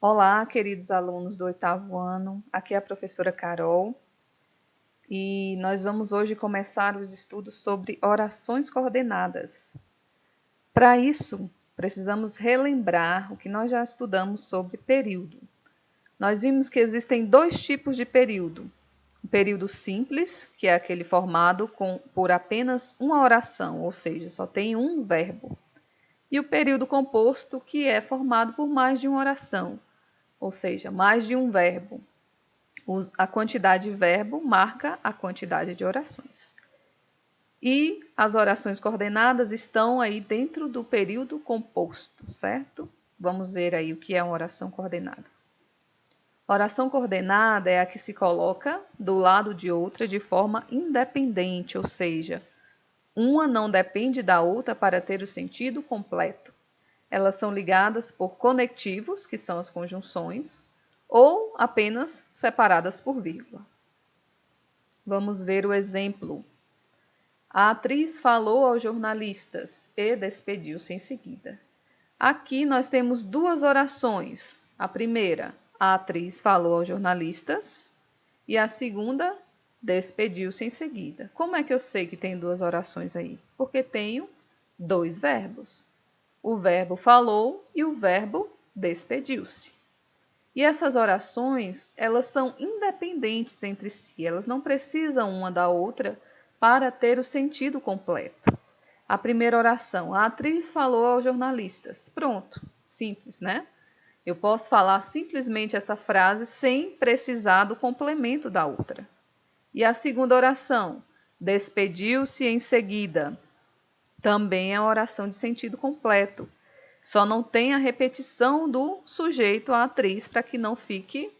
Olá, queridos alunos do oitavo ano, aqui é a professora Carol e nós vamos hoje começar os estudos sobre orações coordenadas. Para isso, precisamos relembrar o que nós já estudamos sobre período. Nós vimos que existem dois tipos de período. O período simples, que é aquele formado por apenas uma oração, ou seja, só tem um verbo. E o período composto, que é formado por mais de uma oração, ou seja, mais de um verbo. A quantidade de verbo marca a quantidade de orações. E as orações coordenadas estão aí dentro do período composto, certo? Vamos ver aí o que é uma oração coordenada. Oração coordenada é a que se coloca do lado de outra de forma independente, ou seja, uma não depende da outra para ter o sentido completo. Elas são ligadas por conectivos, que são as conjunções, ou apenas separadas por vírgula. Vamos ver o exemplo. A atriz falou aos jornalistas e despediu-se em seguida. Aqui nós temos duas orações. A primeira, a atriz falou aos jornalistas, e a segunda, despediu-se em seguida. Como é que eu sei que tem duas orações aí? Porque tenho dois verbos. O verbo falou e o verbo despediu-se. E essas orações, elas são independentes entre si, elas não precisam uma da outra para ter o sentido completo. A primeira oração, a atriz falou aos jornalistas. Pronto, simples, né? Eu posso falar simplesmente essa frase sem precisar do complemento da outra. E a segunda oração, despediu-se em seguida. Também é uma oração de sentido completo. Só não tem a repetição do sujeito, a atriz, para que não fique,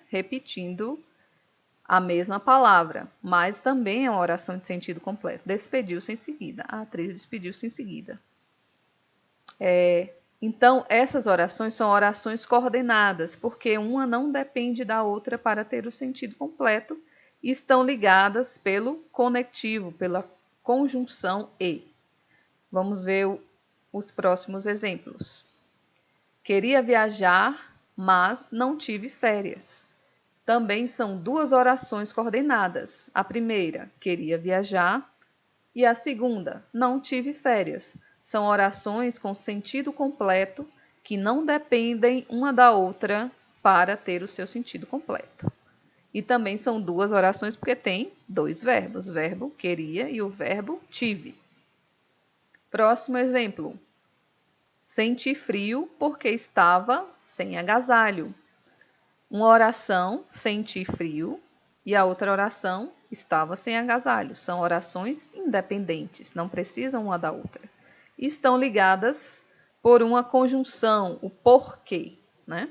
repetindo a mesma palavra. Mas também é uma oração de sentido completo. Despediu-se em seguida. A atriz despediu-se em seguida. Então, essas orações são orações coordenadas, porque uma não depende da outra para ter o sentido completo e estão ligadas pelo conectivo, pela conjunção e. Vamos ver os próximos exemplos. Queria viajar, mas não tive férias. Também são duas orações coordenadas. A primeira, queria viajar, e a segunda, não tive férias. São orações com sentido completo que não dependem uma da outra para ter o seu sentido completo. E também são duas orações porque tem dois verbos, o verbo queria e o verbo tive. Próximo exemplo. Senti frio porque estava sem agasalho. Uma oração, senti frio, e a outra oração, estava sem agasalho. São orações independentes, não precisam uma da outra. E estão ligadas por uma conjunção, o porquê, né?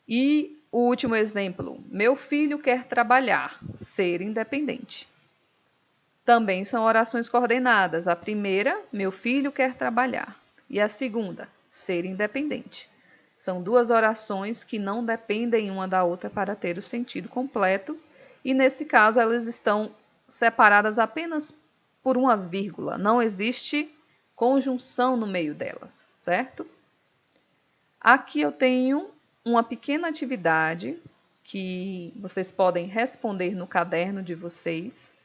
E o último exemplo, meu filho quer trabalhar, ser independente. Também são orações coordenadas. A primeira, meu filho quer trabalhar. E a segunda, ser independente. São duas orações que não dependem uma da outra para ter o sentido completo. E nesse caso, elas estão separadas apenas por uma vírgula. Não existe conjunção no meio delas, certo? Aqui eu tenho uma pequena atividade que vocês podem responder no caderno de vocês.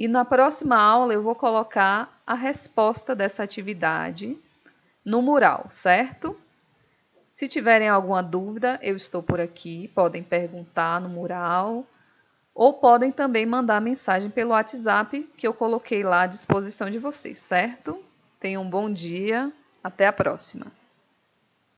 E na próxima aula eu vou colocar a resposta dessa atividade no mural, certo? Se tiverem alguma dúvida, eu estou por aqui, podem perguntar no mural ou podem também mandar mensagem pelo WhatsApp que eu coloquei lá à disposição de vocês, certo? Tenham um bom dia, até a próxima.